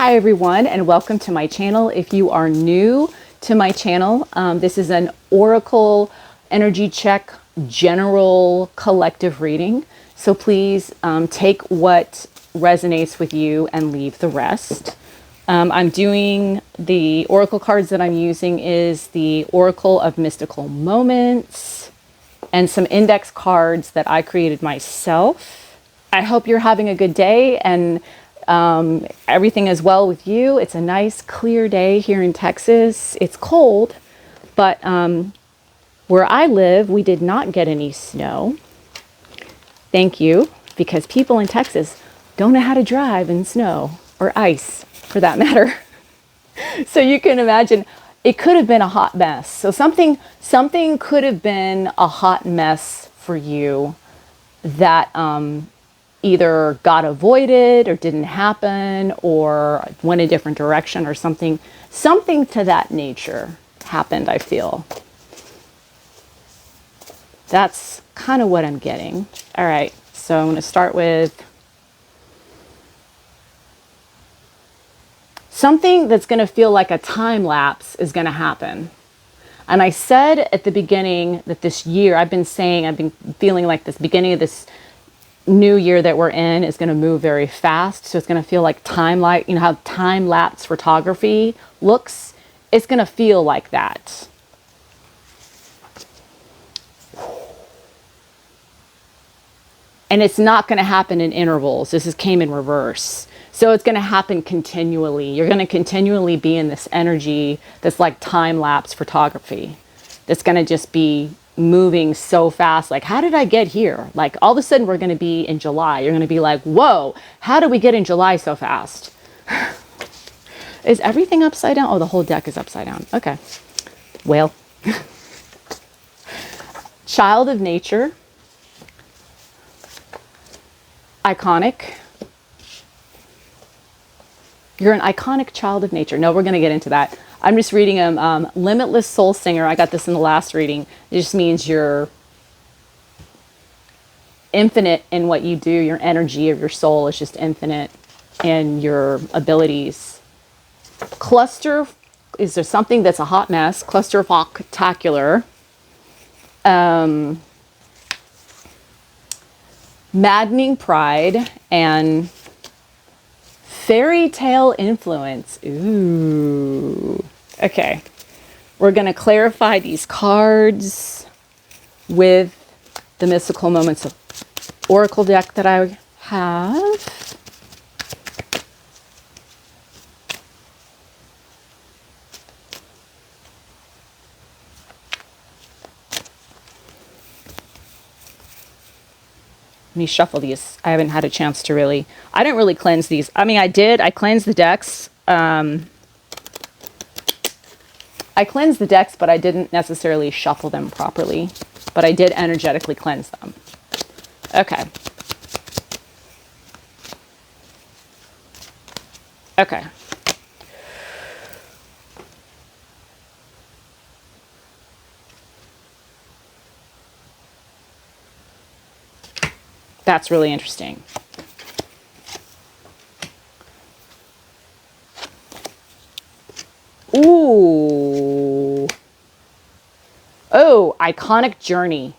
Hi everyone, and welcome to my channel. If you are new to my channel, this is an Oracle energy check general collective reading. So please take what resonates with you and leave the rest. I'm doing the Oracle cards that I'm using is the Oracle of Mystical Moments and some index cards that I created myself. I hope you're having a good day and everything is well with you. It's a nice clear day here in Texas. It's cold, but where I live, we did not get any snow. Thank you, because people in Texas don't know how to drive in snow or ice for that matter. So you can imagine it could have been a hot mess. So something could have been a hot mess for you that either got avoided or didn't happen or went a different direction or something to that nature happened, I feel. That's kind of what I'm getting. All right, so I'm going to start with something that's going to feel like a time lapse is going to happen. And I said at the beginning that this year, I've been feeling like this beginning of this new year that we're in is going to move very fast. So it's going to feel like you know how time lapse photography looks? It's going to feel like that. And it's not going to happen in intervals. Came in reverse. So it's going to happen continually. You're going to continually be in this energy that's like time lapse photography. That's going to just be moving so fast. Like, how did I get here? Like, all of a sudden we're going to be in July. You're going to be like, whoa, how did we get in July so fast? Is everything upside down? Oh, the whole deck is upside down. Okay. Well, child of nature, iconic. You're an iconic child of nature. No, we're going to get into that. I'm just reading Limitless Soul Singer. I got this in the last reading. It just means you're infinite in what you do. Your energy of your soul is just infinite in your abilities. Cluster, is there something that's a hot mess? Clusterfucktacular. Maddening pride and fairy tale influence. Ooh. Okay. We're going to clarify these cards with the Mystical Moments of Oracle deck that I have. Let me shuffle these. I haven't had a chance to I didn't really cleanse these. I mean, I cleansed the decks. I cleansed the decks, but I didn't necessarily shuffle them properly. But I did energetically cleanse them. Okay. Okay. That's really interesting. Ooh. Oh, iconic journey.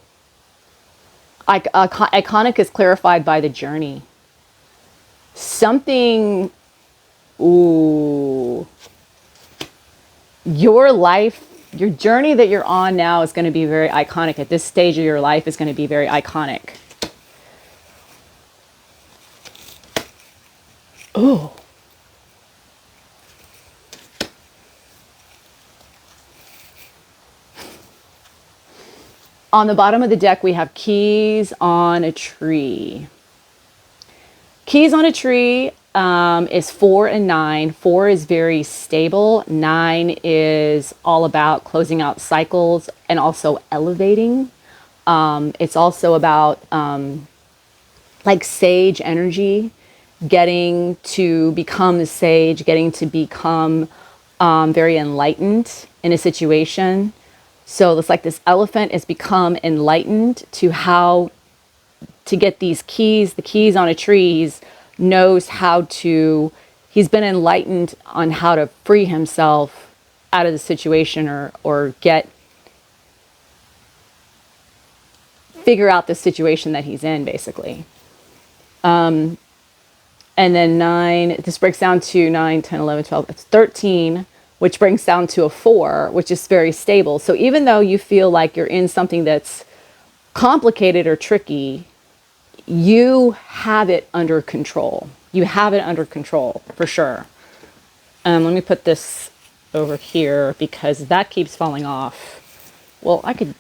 Iconic is clarified by the journey. Something. Ooh. Your life, your journey that you're on now is going to be very iconic. At this stage of your life is going to be very iconic. Ooh. On the bottom of the deck, we have keys on a tree. Keys on a tree is 4 and 9. 4 is very stable. 9 is all about closing out cycles and also elevating. It's also about like sage energy, getting to become the sage, getting to become very enlightened in a situation. So it's like this elephant has become enlightened to how to get these keys. The keys on a tree knows how to he's been enlightened on how to free himself out of the situation, or figure out the situation that he's in, basically. And then 9, this breaks down to 9, 10, 11, 12, it's 13, which brings down to a 4, which is very stable. So even though you feel like you're in something that's complicated or tricky, you have it under control. You have it under control, for sure. Let me put this over here because that keeps falling off. Well, I could,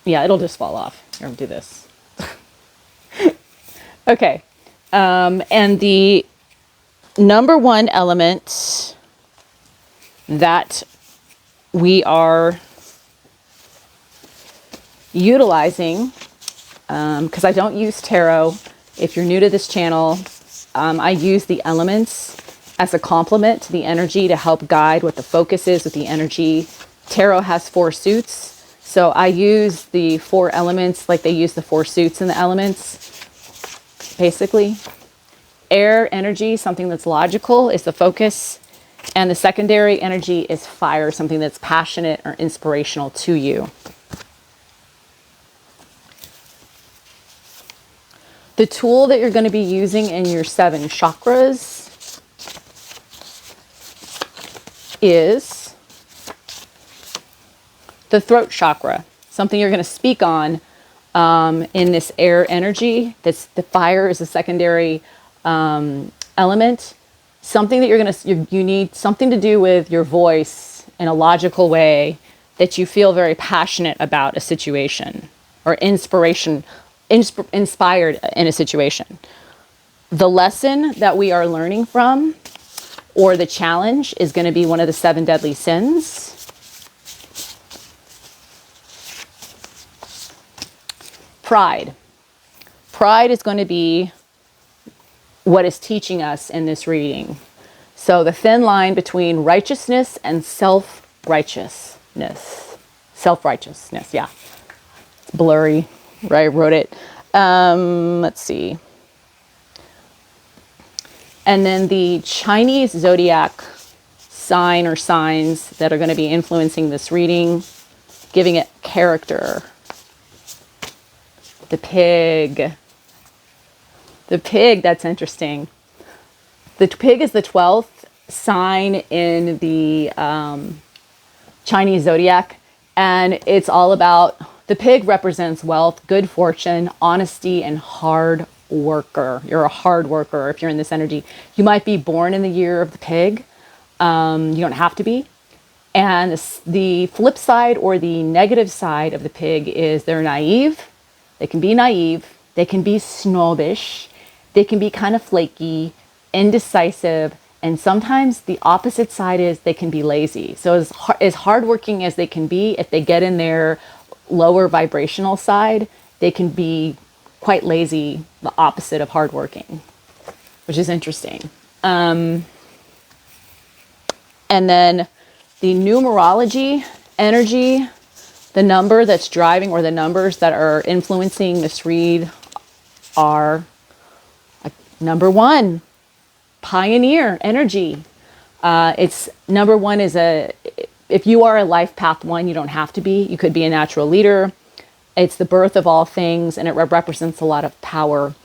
yeah, it'll just fall off. Here, I'll do this. Okay. And the number one element that we are utilizing, because I don't use tarot. If you're new to this channel, I use the elements as a complement to the energy to help guide what the focus is with the energy. Tarot has 4 suits, so I use the 4 elements like they use the 4 suits in the elements. Basically, air energy, something that's logical, is the focus. And the secondary energy is fire, something that's passionate or inspirational to you. The tool that you're going to be using in your 7 chakras is the throat chakra, something you're going to speak on in this air energy. That's the fire is a secondary element. Something that you need something to do with your voice in a logical way, that you feel very passionate about a situation or inspired in a situation. The lesson that we are learning from, or the challenge, is going to be one of the 7 deadly sins. Pride. Pride is going to be what is teaching us in this reading. So the thin line between righteousness and self-righteousness. Self-righteousness, yeah. It's blurry, right? I wrote it. Let's see. And then the Chinese zodiac sign or signs that are going to be influencing this reading, giving it character. The pig. The pig, that's interesting. The pig is the 12th sign in the Chinese zodiac. And it's all about, the pig represents wealth, good fortune, honesty, and hard worker. You're a hard worker if you're in this energy. You might be born in the year of the pig. You don't have to be. And the flip side, or the negative side of the pig, is they're naive. They can be naive. They can be snobbish. They can be kind of flaky, indecisive. And sometimes the opposite side is they can be lazy. So as hardworking as they can be, if they get in their lower vibrational side, they can be quite lazy, the opposite of hardworking, which is interesting. And then the numerology energy, the number that's driving, or the numbers that are influencing this read, are number 1, pioneer energy. It's number 1 is if you are a life path 1, you don't have to be. You could be a natural leader. It's the birth of all things, and it represents a lot of power.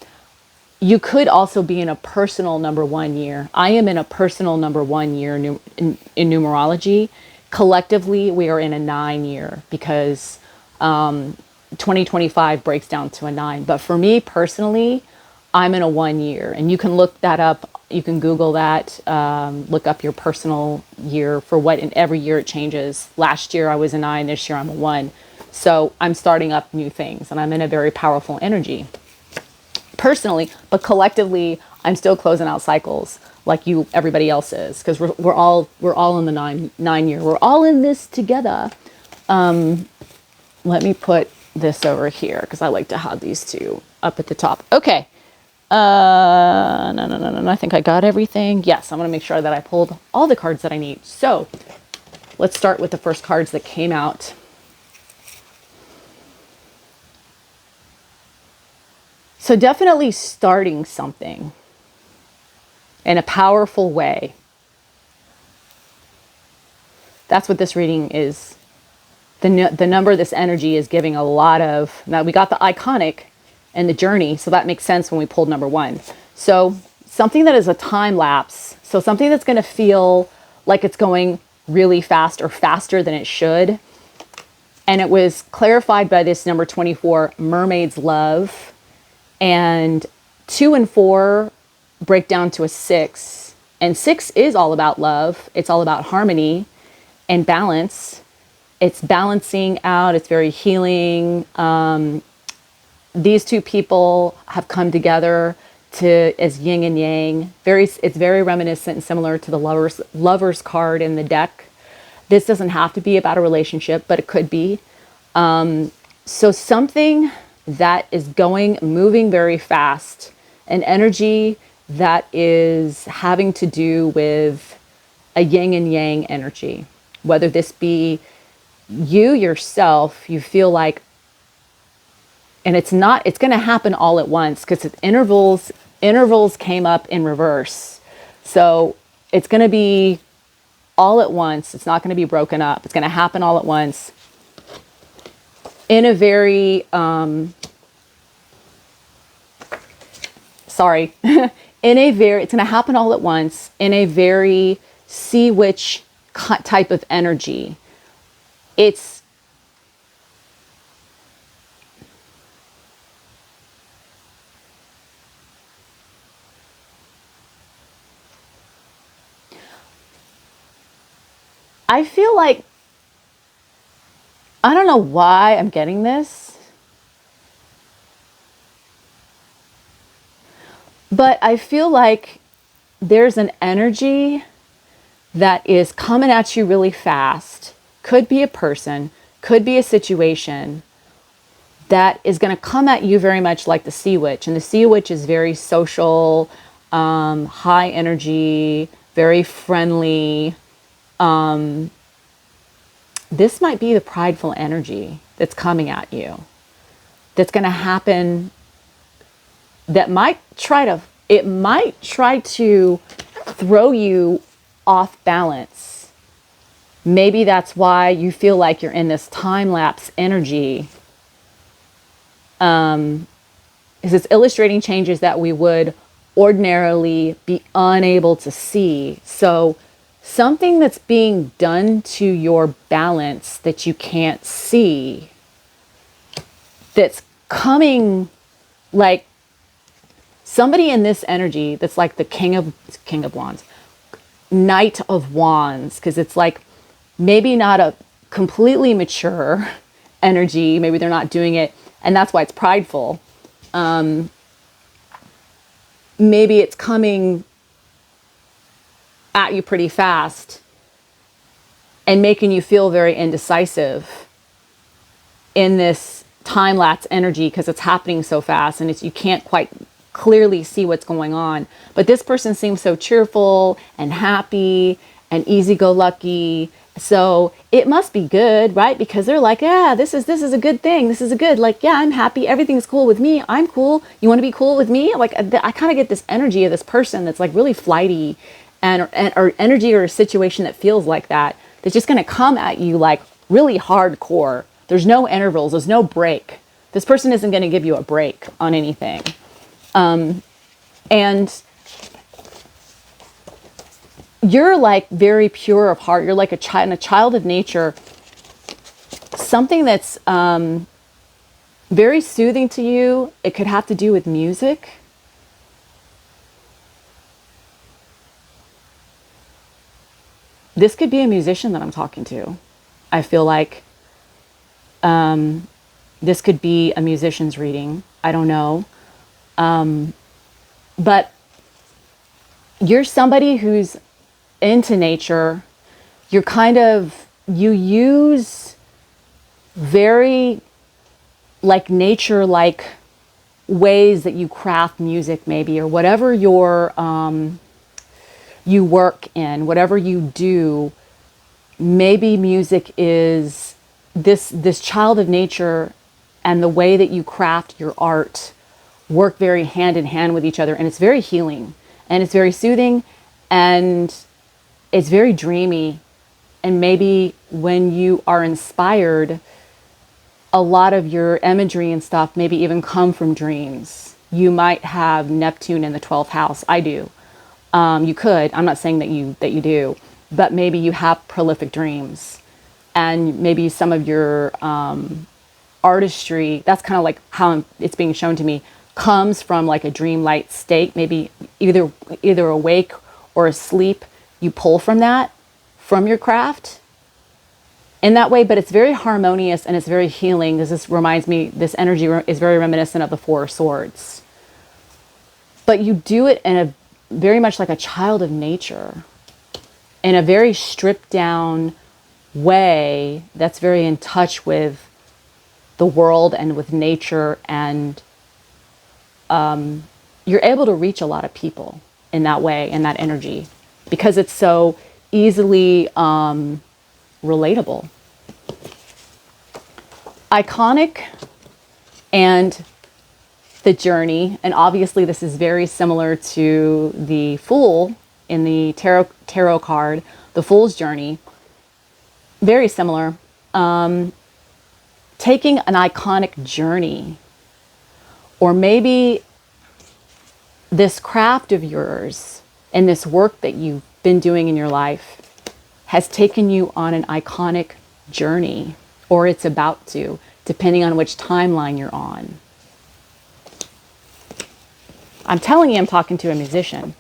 You could also be in a personal number 1 year. I am in a personal number 1 year in numerology. Collectively, we are in a 9 year, because 2025 breaks down to a 9. But for me personally, I'm in a 1 year, and you can look that up. You can Google that, look up your personal year for what, in every year it changes. Last year I was a 9, this year I'm a 1. So I'm starting up new things, and I'm in a very powerful energy personally, but collectively I'm still closing out cycles like everybody else is, because we're all in the 9 year. We're all in this together. Let me put this over here, because I like to have these two up at the top. Okay. No. I think I got everything. Yes, I'm going to make sure that I pulled all the cards that I need. So let's start with the first cards that came out. So definitely starting something. in a powerful way. That's what this reading is. The number, this energy is giving a lot of, now we got the iconic and the journey, so that makes sense when we pulled number 1. So something that is a time lapse, so something that's going to feel like it's going really fast or faster than it should. And it was clarified by this number 24, Mermaid's Love. And 2 and 4 break down to a 6. And 6 is all about love. It's all about harmony and balance. It's balancing out. It's very healing. These two people have come together as yin and yang. It's very reminiscent and similar to the lovers card in the deck. This doesn't have to be about a relationship, but it could be. So something that is moving very fast, an energy that is having to do with a yin and yang energy, whether this be you yourself, you feel like, and it's going to happen all at once because intervals came up in reverse. So it's going to be all at once. It's not going to be broken up. It's going to happen all at once in a very, it's going to happen all at once in a very sea witch type of energy. I feel like, I don't know why I'm getting this, but I feel like there's an energy that is coming at you really fast. Could be a person, could be a situation that is going to come at you very much like the Sea Witch. And the Sea Witch is very social, high energy, very friendly. This might be the prideful energy that's coming at you. That's going to happen. It might try to throw you off balance. Maybe that's why you feel like you're in this time lapse energy. Because it's illustrating changes that we would ordinarily be unable to see. So something that's being done to your balance that you can't see, that's coming, like somebody in this energy that's like the King of Wands, Knight of Wands, because it's like maybe not a completely mature energy. Maybe they're not doing it, and that's why it's prideful. Maybe it's coming at you pretty fast and making you feel very indecisive in this time lapse energy because it's happening so fast and you can't quite clearly see what's going on. But this person seems so cheerful and happy and easy-go-lucky. So it must be good, right? Because they're like, yeah, this is a good thing. This is a good, like, yeah, I'm happy. Everything's cool with me. I'm cool. You want to be cool with me? Like, I kind of get this energy of this person that's like really flighty or energy or a situation that feels like that. That's just going to come at you like really hardcore. There's no intervals. There's no break. This person isn't going to give you a break on anything. And you're like very pure of heart. You're like a child of nature. Something that's very soothing to you. It could have to do with music. This could be a musician that I'm talking to. I feel like this could be a musician's reading. I don't know. But you're somebody who's into nature. You use very like nature-like ways that you craft music maybe, or whatever you work in, whatever you do. Maybe music is this child of nature, and the way that you craft your art work very hand in hand with each other, and it's very healing. and it's very soothing, and it's very dreamy. And maybe when you are inspired, a lot of your imagery and stuff maybe even come from dreams. You might have Neptune in the 12th house. I do. You could. I'm not saying that you do, but maybe you have prolific dreams, and maybe some of your artistry. That's kind of like how it's being shown to me. Comes from like a dreamlight state. Maybe either awake or asleep. You pull from that, from your craft, in that way. But it's very harmonious and it's very healing. This reminds me. This energy is very reminiscent of the Four of Swords. But you do it in a very much like a child of nature, in a very stripped down way that's very in touch with the world and with nature, and you're able to reach a lot of people in that way, in that energy, because it's so easily relatable. Iconic and the journey, and obviously this is very similar to the Fool in the tarot card, the Fool's journey. Very similar. Taking an iconic journey, or maybe this craft of yours and this work that you've been doing in your life has taken you on an iconic journey, or it's about to, depending on which timeline you're on. I'm telling you, I'm talking to a musician.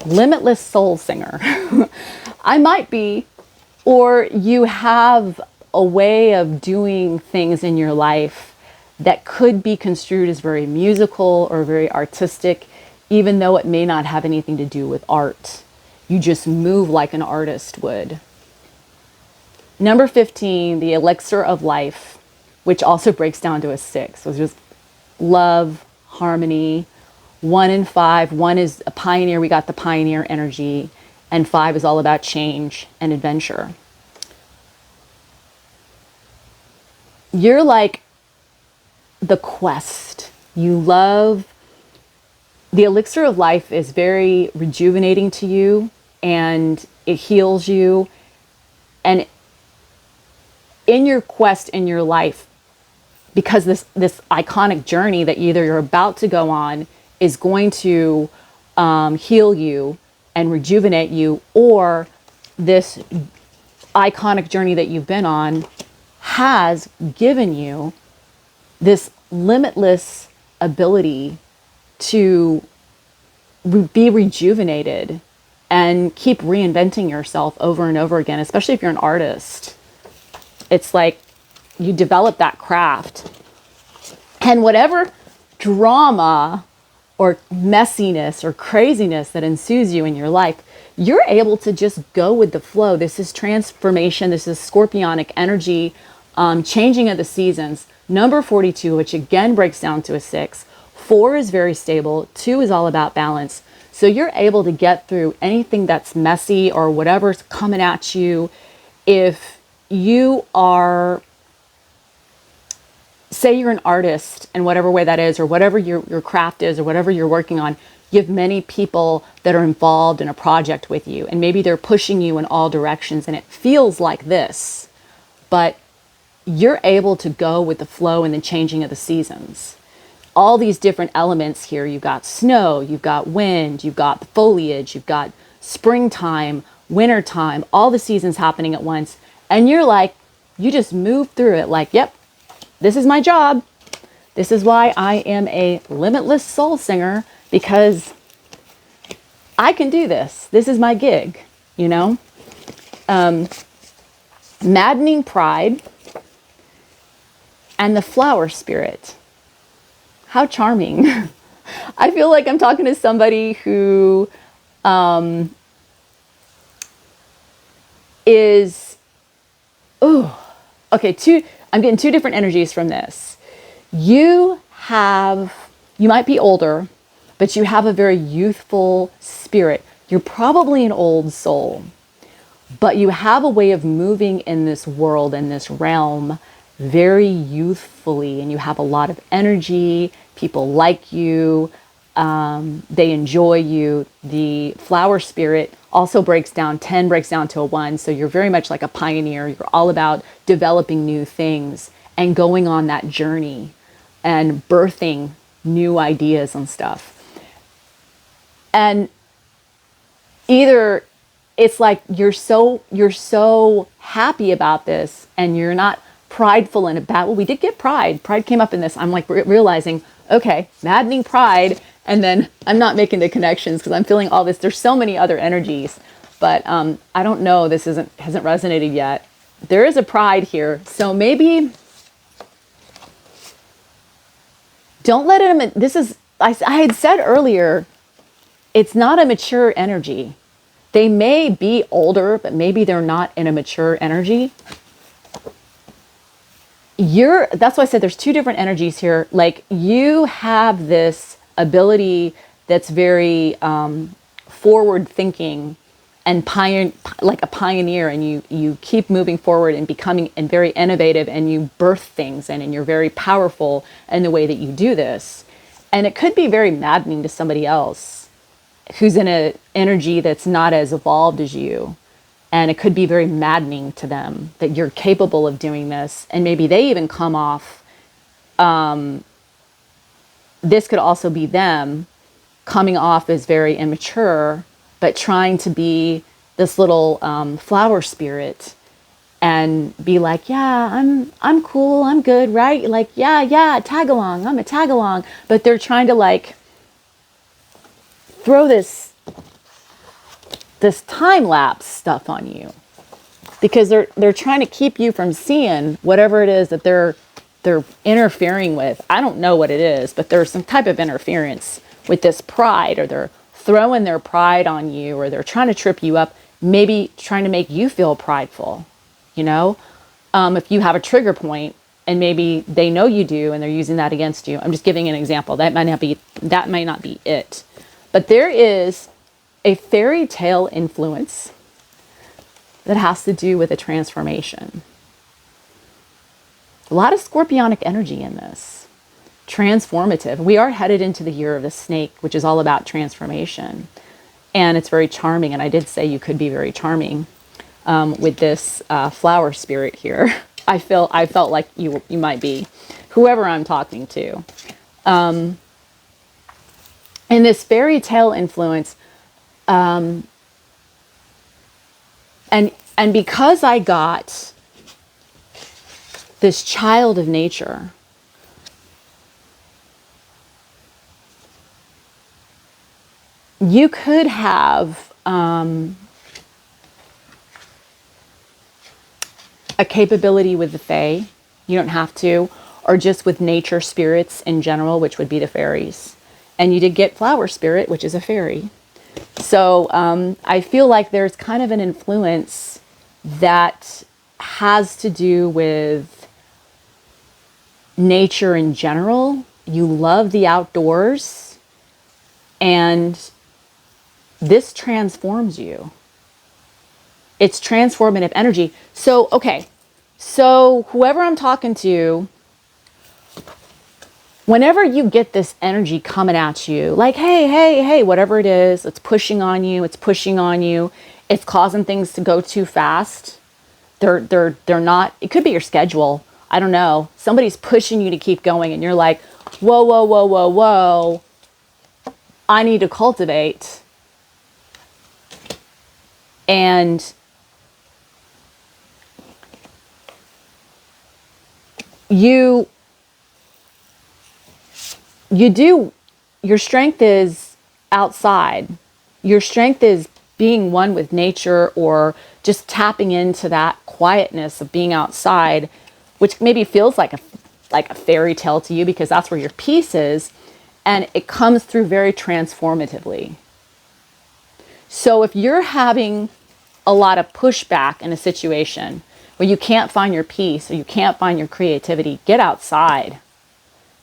Limitless soul singer. I might be, or you have a way of doing things in your life that could be construed as very musical or very artistic, even though it may not have anything to do with art. You just move like an artist would. Number 15, the elixir of life, which also breaks down to a 6. So it's just love, harmony. 1 and 5. 1 is a pioneer. We got the pioneer energy. And 5 is all about change and adventure. You're like the quest. You love, the elixir of life is very rejuvenating to you, and it heals you. And in your quest in your life, because this iconic journey that either you're about to go on is going to heal you and rejuvenate you, or this iconic journey that you've been on has given you this limitless ability to be rejuvenated and keep reinventing yourself over and over again, especially if you're an artist. It's like you develop that craft, and whatever drama or messiness or craziness that ensues you in your life, you're able to just go with the flow. This is transformation. This is scorpionic energy, changing of the seasons. Number 42, which again breaks down to a 6. 4 is very stable. 2 is all about balance. So you're able to get through anything that's messy or whatever's coming at you. If you are, say you're an artist in whatever way that is, or whatever your craft is, or whatever you're working on, you have many people that are involved in a project with you, and maybe they're pushing you in all directions, and it feels like this, but you're able to go with the flow and the changing of the seasons. All these different elements here. You've got snow, you've got wind, you've got foliage, you've got springtime, wintertime, all the seasons happening at once. And you're like, you just move through it like, yep, this is my job. This is why I am a limitless soul singer, because I can do this. This is my gig, you know? Maddening pride and the flower spirit. How charming. I feel like I'm talking to somebody who is, okay, I'm getting 2 different energies from this. You might be older, but you have a very youthful spirit. You're probably an old soul, but you have a way of moving in this world, in this realm, very youthfully, and you have a lot of energy. People like you. They enjoy you. The flower spirit also breaks down, 10 breaks down to a 1. So you're very much like a pioneer. You're all about developing new things and going on that journey and birthing new ideas and stuff. And either it's like you're so happy about this and you're not prideful in a bad, well, we did get pride came up in this. I'm like realizing, okay, maddening pride, and then I'm not making the connections because I'm feeling all this. There's so many other energies, but I don't know, this hasn't resonated yet. There is a pride here, so maybe don't let it, this is, I had said earlier, it's not a mature energy. They may be older, but maybe they're not in a mature energy. That's why I said there's two different energies here. Like, you have this ability that's very forward thinking and like a pioneer, and you keep moving forward and becoming and very innovative, and you birth things, and you're very powerful in the way that you do this. And it could be very maddening to somebody else who's in an energy that's not as evolved as you. And it could be very maddening to them that you're capable of doing this. And maybe they even come off, this could also be them coming off as very immature, but trying to be this little flower spirit and be like, yeah, I'm cool, I'm good, right? Like, yeah, tag along, I'm a tag along. But they're trying to like throw this time lapse stuff on you because they're trying to keep you from seeing whatever it is that they're interfering with. I don't know what it is, but there's some type of interference with this pride, or they're throwing their pride on you, or they're trying to trip you up, maybe trying to make you feel prideful, if you have a trigger point and maybe they know you do and they're using that against you. I'm just giving an example. That might not be it. But there is a fairy tale influence that has to do with a transformation. A lot of scorpionic energy in this. Transformative. We are headed into the year of the snake, which is all about transformation. And it's very charming. And I did say you could be very charming with this flower spirit here. I felt like you might be, whoever I'm talking to. And this fairy tale influence, and because I got this child of nature, you could have a capability with the fae. You don't have to, or just with nature spirits in general, which would be the fairies. And you did get flower spirit, which is a fairy. So I feel like there's kind of an influence that has to do with nature in general. You love the outdoors, and this transforms you. It's transformative energy. So, okay. So whoever I'm talking to, whenever you get this energy coming at you, like, hey, whatever it is, it's pushing on you, it's causing things to go too fast. They're not, it could be your schedule. I don't know. Somebody's pushing you to keep going and you're like, whoa. I need to cultivate. And you do, your strength is outside. Your strength is being one with nature, or just tapping into that quietness of being outside, which maybe feels like a fairy tale to you because that's where your peace is, and it comes through very transformatively. So if you're having a lot of pushback in a situation where you can't find your peace or you can't find your creativity, get outside.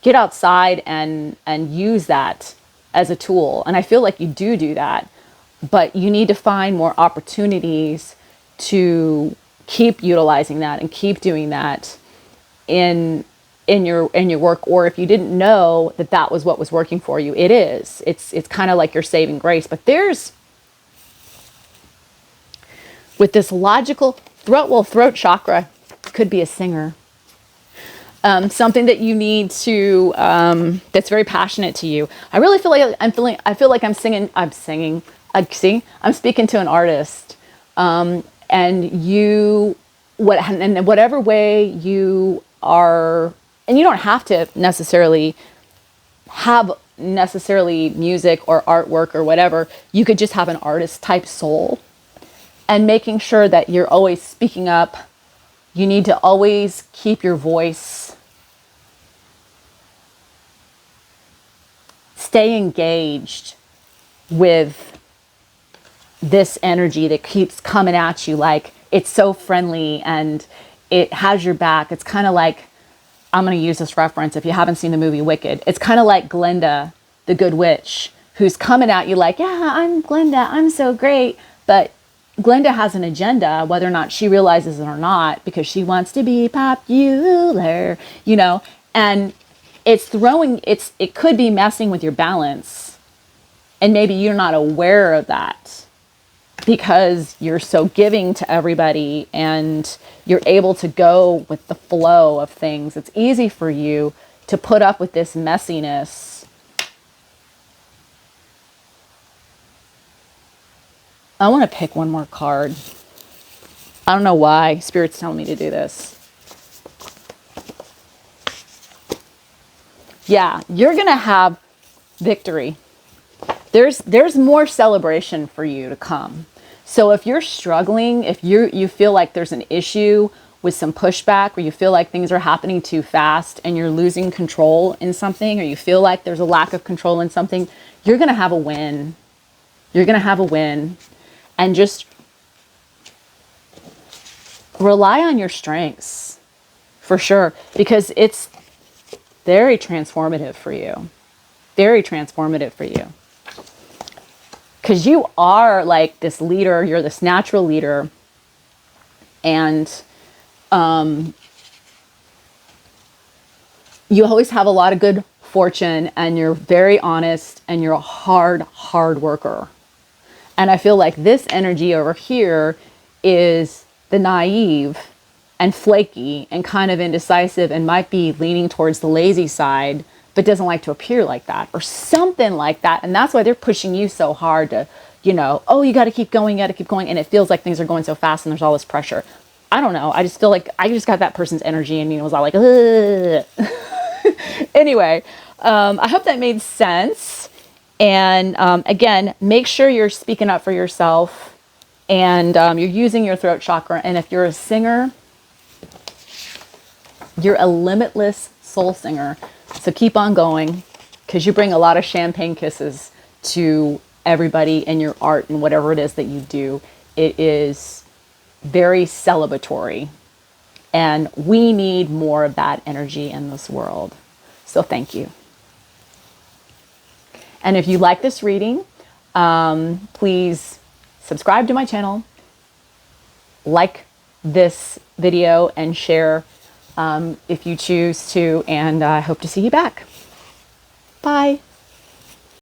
Get outside and use that as a tool. And I feel like you do that, but you need to find more opportunities to keep utilizing that and keep doing that in in your work, or if you didn't know that that was what was working for you, it is. It's kind of like your saving grace. But there's, with this logical throat chakra could be a singer. Something that you need to, that's very passionate to you. I really feel like I feel like I'm singing. I'm speaking to an artist. And whatever way you are, and you don't have to necessarily have music or artwork or whatever. You could just have an artist type soul, and making sure that you're always speaking up. You need to always keep your voice. Stay engaged with this energy that keeps coming at you. Like, it's so friendly and it has your back. It's kind of like, I'm going to use this reference if you haven't seen the movie Wicked. It's kind of like Glinda, the good witch, who's coming at you like, yeah, I'm Glinda, I'm so great. But Glinda has an agenda, whether or not she realizes it or not, because she wants to be popular, and it could be messing with your balance. And maybe you're not aware of that because you're so giving to everybody and you're able to go with the flow of things. It's easy for you to put up with this messiness. I want to pick one more card. I don't know why. Spirit's telling me to do this. Yeah, you're going to have victory. There's more celebration for you to come. So if you're struggling, if you feel like there's an issue with some pushback, or you feel like things are happening too fast and you're losing control in something, or you feel like there's a lack of control in something, you're going to have a win. You're going to have a win. And just rely on your strengths, for sure, because it's very transformative for you. Very transformative for you. Because you are like this leader, you're this natural leader, and you always have a lot of good fortune, and you're very honest, and you're a hard worker. And I feel like this energy over here is the naive and flaky and kind of indecisive and might be leaning towards the lazy side, but doesn't like to appear like that or something like that. And that's why they're pushing you so hard to, oh, you got to keep going, you got to keep going. And it feels like things are going so fast and there's all this pressure. I don't know. I just feel like I just got that person's energy and it was all like, ugh. Anyway, I hope that made sense. And again, make sure you're speaking up for yourself and you're using your throat chakra. And if you're a singer, you're a limitless soul singer. So keep on going, because you bring a lot of champagne kisses to everybody in your art and whatever it is that you do. It is very celebratory. And we need more of that energy in this world. So thank you. And if you like this reading, please subscribe to my channel, like this video, and share if you choose to. And I hope to see you back. Bye.